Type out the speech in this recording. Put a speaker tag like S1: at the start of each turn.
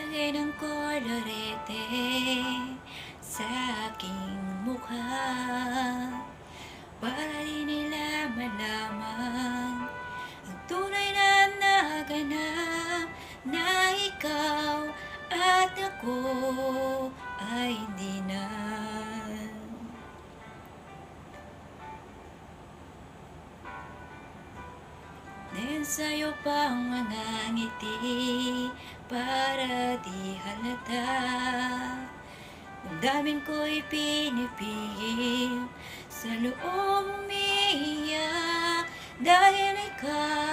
S1: Lagay ng kolorete sa aking mukha para di nila malaman ang tunay na naganap, na ikaw at ako ay hindi na. Dahil sa'yo pang mga ngiti para di halata, damdamin ko'y pinipigil sa loob umiiyak dahil ikaw